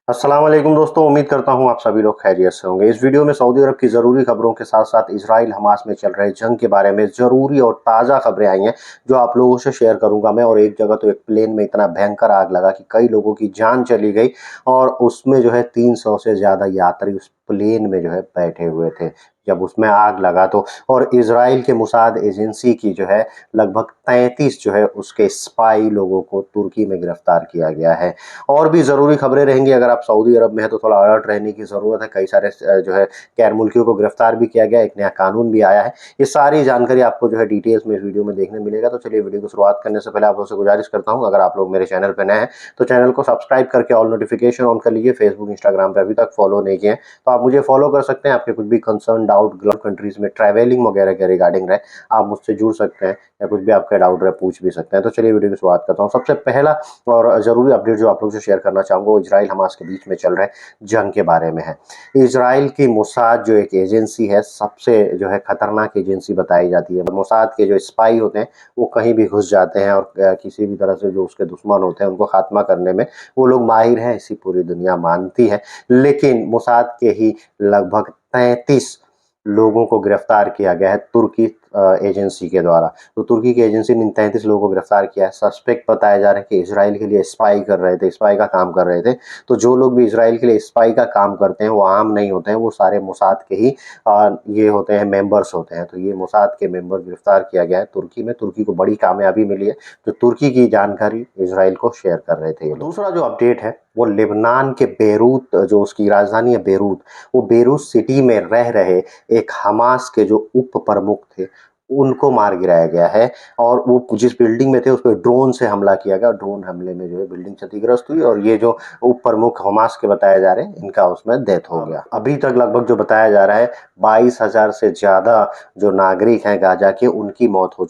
अस्सलाम वालेकुम दोस्तों, उम्मीद करता हूँ आप सभी लोग खैरियत से होंगे। इस वीडियो में सऊदी अरब की ज़रूरी खबरों के साथ-साथ इज़राइल हमास में चल रहे जंग के बारे में ज़रूरी और ताज़ा खबरें आई हैं, जो आप लोगों से शेयर करूँगा मैं। और एक जगह तो एक प्लेन में इतना भयंकर आग लगा कि कई लोगों की जान चली गई और उसमें जो है 300 से ज़्यादा यात्री उस प्लेन में जो है बैठे हुए थे, जब उसमें आग लगा तो। और इज़राइल के मोसाद एजेंसी की जो है लगभग 33 जो है उसके स्पाई लोगों को तुर्की में गिरफ्तार किया गया है। और भी ज़रूरी खबरें रहेंगी। अगर आप सऊदी अरब में हैं तो थोड़ा अलर्ट रहने की ज़रूरत है। कई सारे जो है गैर मुल्कियों को गिरफ्तार भी किया गया, एक नया कानून भी आया है। ये सारी जानकारी आपको जो है डिटेल्स में इस वीडियो में देखने मिलेगा। तो चलिए वीडियो को शुरुआत करने से पहले आप लोगों से गुजारिश करता हूँ, अगर आप लोग मेरे चैनल पर नए हैं तो चैनल को सब्सक्राइब करके ऑल नोटिफिकेशन ऑन कर लीजिए। फेसबुक इंस्टाग्राम पर अभी तक फॉलो नहीं किए तो आप मुझे फॉलो कर सकते हैं। आपके कुछ भी कंसर्न डाउट गल्फ कंट्रीज में ट्रैवलिंग वगैरह के रिगार्डिंग रहे, आप मुझसे जुड़ सकते हैं या कुछ भी आपका डाउट रहे पूछ भी सकते हैं। तो चलिए वीडियो की शुरुआत करता हूँ। सबसे पहला और ज़रूरी अपडेट जो आप लोग से शेयर करना चाहूँगा वो इजराइल हमास के बीच में चल रहे जंग के बारे में है। इजराइल की मोसाद जो एक एजेंसी है, सबसे जो है खतरनाक एजेंसी बताई जाती है। मोसाद के जो स्पाई होते हैं वो कहीं भी घुस जाते हैं और किसी भी तरह से जो उसके दुश्मन होते हैं उनको खात्मा करने में वो लोग माहिर हैं, ऐसी पूरी दुनिया मानती है। लेकिन मोसाद के ही लगभग 33 लोगों को गिरफ्तार किया गया है तुर्की एजेंसी के द्वारा। तो तुर्की की एजेंसी ने इन 33 लोगों को गिरफ्तार किया है। सस्पेक्ट बताया जा रहा है कि इजराइल के लिए स्पाई कर रहे थे, स्पाई का काम कर रहे थे। तो जो लोग भी इजराइल के लिए स्पाई का काम करते हैं वो आम नहीं होते हैं, वो सारे मोसाद के ही ये होते हैं, मेंबर्स होते हैं। तो ये मोसाद के मेंबर गिरफ्तार किया गया है तुर्की में। तुर्की को बड़ी कामयाबी मिली है, तो तुर्की की जानकारी इजराइल को शेयर कर रहे थे ये लोग। दूसरा जो अपडेट है वो लेबनान के बेरूत, जो उसकी राजधानी है बेरूत, वो बेरूत सिटी में रह रहे एक हमास के जो उप प्रमुख थे उनको मार गिराया गया है। और वो जिस बिल्डिंग में थे उस पर ड्रोन से हमला किया गया। ड्रोन हमले में जो है बिल्डिंग क्षतिग्रस्त हुई और ये जो उप प्रमुख हमास के बताए जा रहे हैं इनका उसमें डेथ हो गया। अभी तक लगभग जो बताया जा रहा है 22,000 से ज़्यादा जो नागरिक हैं गाजा के, उनकी मौत हो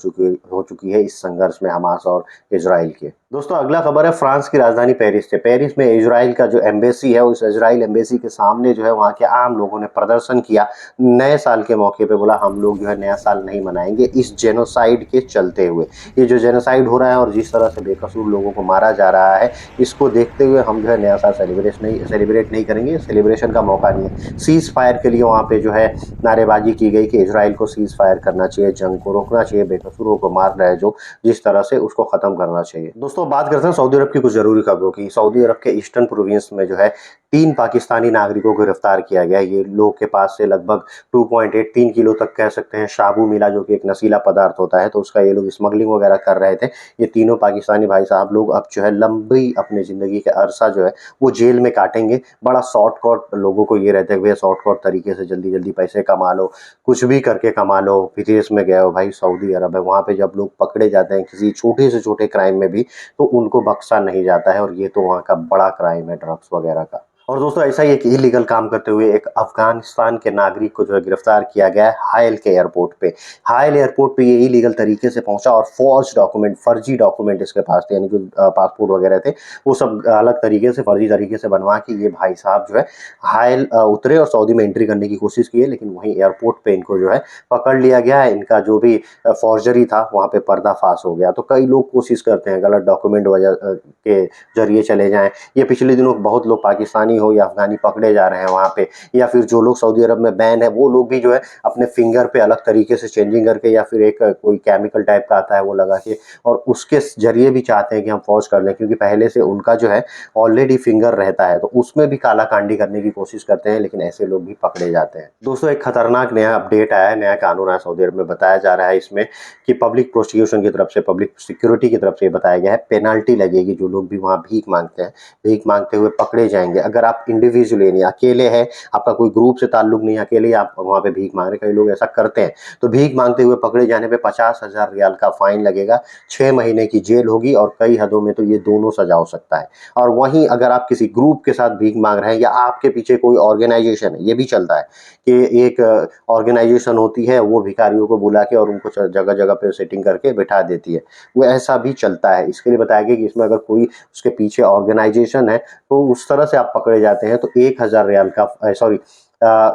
चुकी है इस संघर्ष में हमास और इजराइल के। दोस्तों अगला खबर है फ्रांस की राजधानी पेरिस से। पेरिस में इजराइल का जो एम्बेसी है उस इजराइल एम्बेसी के सामने जो है वहाँ के आम लोगों ने प्रदर्शन किया। नए साल के मौके पे बोला हम लोग जो है नया साल नहीं मनाएंगे इस जेनोसाइड के चलते हुए। ये जो जेनोसाइड हो रहा है और जिस तरह से बेकसूर लोगों को मारा जा रहा है, इसको देखते हुए हम जो है नया साल सेलिब्रेट नहीं करेंगे। सेलिब्रेशन का मौका नहीं है। सीज फायर के लिए वहाँ पे जो है नारेबाजी की गई कि इजराइल को सीज फायर करना चाहिए, जंग को रोकना चाहिए, बेकसूरों को मार रहा है जो जिस तरह से उसको खत्म करना चाहिए। दोस्तों बात करते हैं सऊदी अरब की कुछ जरूरी खबरों की। सऊदी अरब के ईस्टर्न प्रोविंस में जो है 3 पाकिस्तानी नागरिकों को गिरफ्तार किया गया। ये लोग के पास से लगभग 2.83 किलो तक कह सकते हैं शाबू मिला, जो कि एक नशीला पदार्थ होता है। तो उसका ये लोग स्मगलिंग वगैरह कर रहे थे। ये तीनों पाकिस्तानी भाई साहब लोग अब जो है लंबी अपने जिंदगी के अरसा जो है वो जेल में काटेंगे। बड़ा शॉर्टकट लोगों को ये रहता है भैया शॉर्टकट तरीके से जल्दी जल्दी पैसे कमा लो, कुछ भी करके कमा लो। विदेश में गए हो भाई, सऊदी अरब है, वहाँ पे जब लोग पकड़े जाते हैं किसी छोटे से छोटे क्राइम में भी तो उनको बख्शा नहीं जाता है। और ये तो वहाँ का बड़ा क्राइम है ड्रग्स वगैरह का। और दोस्तों ऐसा ही एक इलीगल काम करते हुए एक अफगानिस्तान के नागरिक को जो है गिरफ्तार किया गया है हाइल के एयरपोर्ट पे। हाइल एयरपोर्ट पे ये इलीगल तरीके से पहुंचा और फॉर्ज डॉक्यूमेंट, फर्जी डॉक्यूमेंट इसके पास थे, यानी जो पासपोर्ट वगैरह थे वो सब अलग तरीके से फर्जी तरीके से बनवा के ये भाई साहब जो है हाइल उतरे और सऊदी में एंट्री करने की कोशिश की है। लेकिन वहीं एयरपोर्ट पे इनको जो है पकड़ लिया गया है। इनका जो भी फॉर्जरी था वहाँ पे पर्दाफाश हो गया। तो कई लोग कोशिश करते हैं गलत डॉक्यूमेंट वजह के जरिए चले जाएं। ये पिछले दिनों बहुत लोग पाकिस्तानी हो या अफगानी पकड़े जा रहे हैं वहाँ पे, या फिर जो लोग सऊदी अरब में बैन है वो लोग भी जो है अपने फिंगर पे अलग तरीके से चेंजिंग करके या फिर एक कोई केमिकल टाइप का आता है वो लगा के और उसके जरिए भी चाहते हैं कि हम फौज कर लें, क्योंकि पहले से उनका जो है ऑलरेडी फिंगर रहता है। तो उसमें भी काला कांडी करने की कोशिश करते हैं, लेकिन ऐसे लोग भी पकड़े जाते हैं। दोस्तों एक खतरनाक नया अपडेट आया है, नया कानून आया सऊदी अरब में। बताया जा रहा है इसमें कि पब्लिक प्रोसिक्यूशन की तरफ से, पब्लिक सिक्योरिटी की तरफ से बताया गया है पेनाल्टी लगेगी जो लोग भी वहाँ भीख मांगते हैं, भीख मांगते हुए पकड़े जाएंगे। अगर आप इंडिविजुअली यानी अकेले हैं, आपका कोई ग्रुप से ताल्लुक नहीं, अकेले आप वहाँ पे भीख मांग रहे, कई लोग ऐसा करते हैं, तो भीख मांगते हुए पकड़े जाने पे 50,000 रियाल का फाइन लगेगा, 6 महीने की जेल होगी और कई हदों में तो ये दोनों सजा हो सकता है। और वहीं अगर आप किसी ग्रुप के साथ भीख मांग रहे हैं या आपके पीछे कोई ऑर्गेनाइजेशन है, ये भी चलता है कि एक ऑर्गेनाइजेशन होती है वो भिखारियों को बुला के और उनको जगह जगह पे सेटिंग करके बैठा देती है, वो ऐसा भी चलता है। इसके लिए बताया गया कि इसमें अगर कोई उसके पीछे ऑर्गेनाइजेशन है तो उस तरह से आप पकड़े जाते हैं तो 1,000 रियाल का सॉरी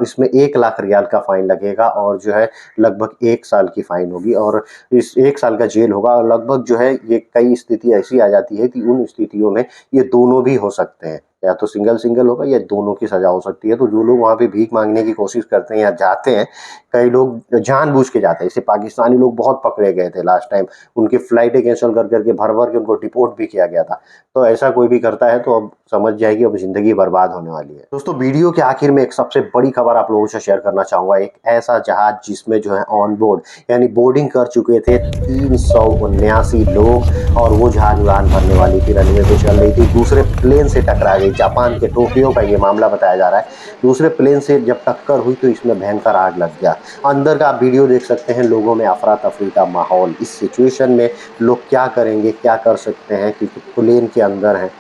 इसमें 1 लाख रियाल का फ़ाइन लगेगा और जो है लगभग 1 साल की फ़ाइन होगी और इस 1 साल का जेल होगा और लगभग जो है ये कई स्थिति ऐसी आ जाती है कि उन स्थितियों में ये दोनों भी हो सकते हैं। या तो सिंगल-सिंगल होगा या दोनों की सज़ा हो सकती है। तो जो लोग वहाँ पे भीख माँगने की कोशिश करते हैं या जाते हैं, कई लोग जानबूझ के जाते हैं। जैसे पाकिस्तानी लोग बहुत पकड़े गए थे लास्ट टाइम, उनकी फ़्लाइटें कैंसल कर के भर-भर के उनको डिपोर्ट भी किया गया था। तो ऐसा कोई भी करता है तो अब समझ जाइए अब ज़िंदगी बर्बाद होने वाली है। दोस्तों वीडियो के आखिर में एक सबसे बड़ी खबर आप लोगों से शेयर करना चाहूँगा। एक ऐसा जहाज़ जिसमें जो है ऑन बोर्ड यानी बोर्डिंग कर चुके थे 379 लोग और वो जहाज़ उड़ान भरने वाली थी, रनवे पे चल रही थी, दूसरे प्लेन से टकरा गई। जापान के टोक्यो का ये मामला बताया जा रहा है। दूसरे प्लेन से जब टक्कर हुई तो इसमें भयंकर आग लग गया। अंदर का आप वीडियो देख सकते हैं, लोगों में अफरा-तफरी का माहौल। इस सिचुएशन में लोग क्या करेंगे, क्या कर सकते हैं क्योंकि प्लेन के अंदर हैं,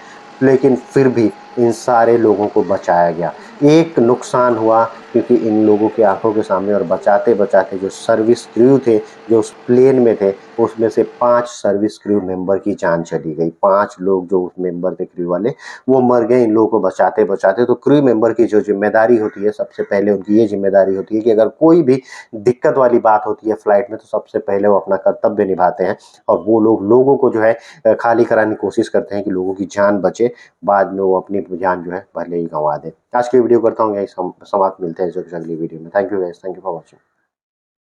लेकिन फिर भी इन सारे लोगों को बचाया गया। एक नुकसान हुआ क्योंकि इन लोगों की आँखों के सामने और बचाते-बचाते जो सर्विस क्रू थे, जो उस प्लेन में थे, उसमें से 5 सर्विस क्रू मेंबर की जान चली गई। 5 लोग जो उस मेंबर थे क्रू वाले, वो मर गए इन लोगों को बचाते-बचाते। तो क्रू मेंबर की जो ज़िम्मेदारी होती है, सबसे पहले उनकी ये ज़िम्मेदारी होती है कि अगर कोई भी दिक्कत वाली बात होती है फ्लाइट में, तो सबसे पहले वो अपना कर्तव्य निभाते हैं और वो लोगों को जो है खाली कराने की कोशिश करते हैं कि लोगों की जान बचे। बाद में वो अपनी जान जो है भले ही गँवा दें। आज की वीडियो करता हूँ यहीं समाप्त, मिलते हैं जो अगली वीडियो में। Thank you guys, thank you for watching.